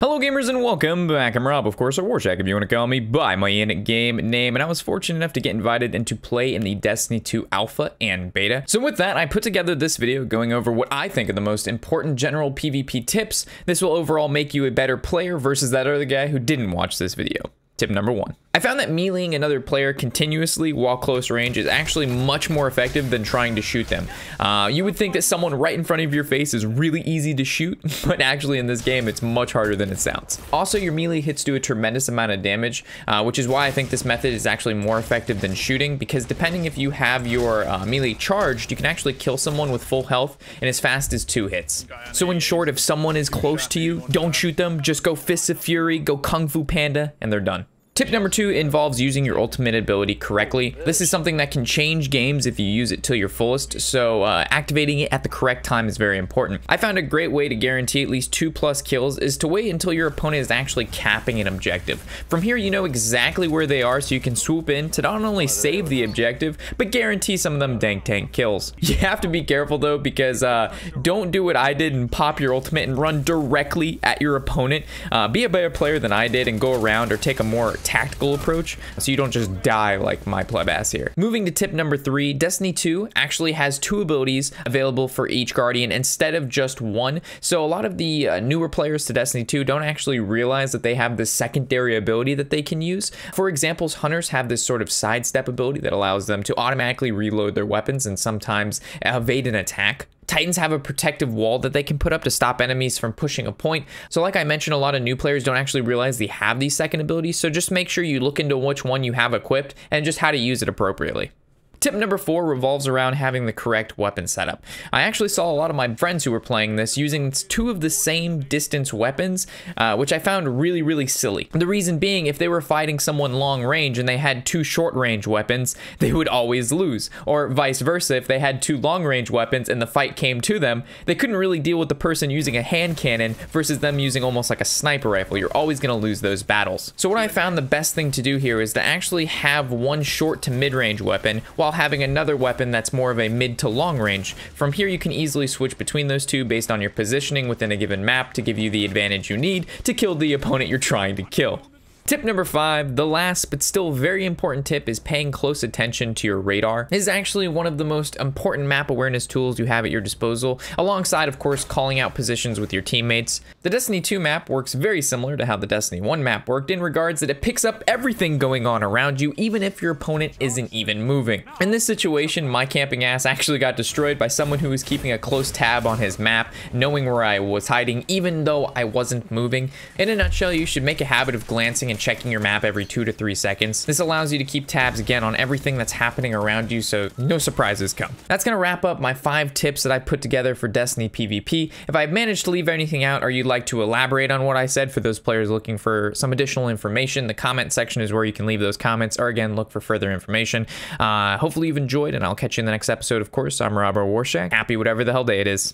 Hello gamers and welcome back. I'm Rob, of course, or Warshak if you want to call me by my in-game name, and I was fortunate enough to get invited and to play in the Destiny 2 Alpha and Beta. So with that, I put together this video going over what I think are the most important general PvP tips. This will overall make you a better player versus that other guy who didn't watch this video. Tip number 1. I found that meleeing another player continuously while close range is actually much more effective than trying to shoot them. You would think that someone right in front of your face is really easy to shoot, but actually in this game it's much harder than it sounds. Also, your melee hits do a tremendous amount of damage, which is why I think this method is actually more effective than shooting, because depending if you have your melee charged, you can actually kill someone with full health in as fast as 2 hits. So in short, if someone is close to you, don't shoot them, just go Fists of Fury, go Kung Fu Panda, and they're done. Tip number 2 involves using your ultimate ability correctly. This is something that can change games if you use it to your fullest, so activating it at the correct time is very important. I found a great way to guarantee at least 2+ kills is to wait until your opponent is actually capping an objective. From here, you know exactly where they are, so you can swoop in to not only save the objective, but guarantee some of them dank tank kills. You have to be careful though, because don't do what I did and pop your ultimate and run directly at your opponent. Be a better player than I did and go around or take a more tactical approach so you don't just die like my pleb ass here. Moving to tip number 3, Destiny 2 actually has 2 abilities available for each Guardian instead of just 1. So a lot of the newer players to Destiny 2 don't actually realize that they have this secondary ability that they can use. For example, Hunters have this sort of sidestep ability that allows them to automatically reload their weapons and sometimes evade an attack. Titans have a protective wall that they can put up to stop enemies from pushing a point. So like I mentioned, a lot of new players don't actually realize they have these second abilities, so just make sure you look into which one you have equipped and just how to use it appropriately. Tip number 4 revolves around having the correct weapon setup. I actually saw a lot of my friends who were playing this using 2 of the same distance weapons, which I found really silly. The reason being, if they were fighting someone long range and they had 2 short range weapons, they would always lose. Or vice versa, if they had 2 long range weapons and the fight came to them, they couldn't really deal with the person using a hand cannon versus them using almost like a sniper rifle. You're always going to lose those battles. So what I found the best thing to do here is to actually have one short to mid-range weapon while having another weapon that's more of a mid to long range. From here, you can easily switch between those 2 based on your positioning within a given map to give you the advantage you need to kill the opponent you're trying to kill. Tip number 5, the last but still very important tip, is paying close attention to your radar. This is actually one of the most important map awareness tools you have at your disposal, alongside of course calling out positions with your teammates. The Destiny 2 map works very similar to how the Destiny 1 map worked in regards that it picks up everything going on around you, even if your opponent isn't even moving. In this situation, my camping ass actually got destroyed by someone who was keeping a close tab on his map, knowing where I was hiding even though I wasn't moving. In a nutshell, you should make a habit of glancing and checking your map every 2 to 3 seconds. This allows you to keep tabs again on everything that's happening around you, so no surprises come. That's gonna wrap up my 5 tips that I put together for Destiny PvP. If I've managed to leave anything out or you'd like to elaborate on what I said for those players looking for some additional information, the comment section is where you can leave those comments, or again, look for further information. Hopefully you've enjoyed, and I'll catch you in the next episode, of course. I'm Rob or Warshak. Happy whatever the hell day it is.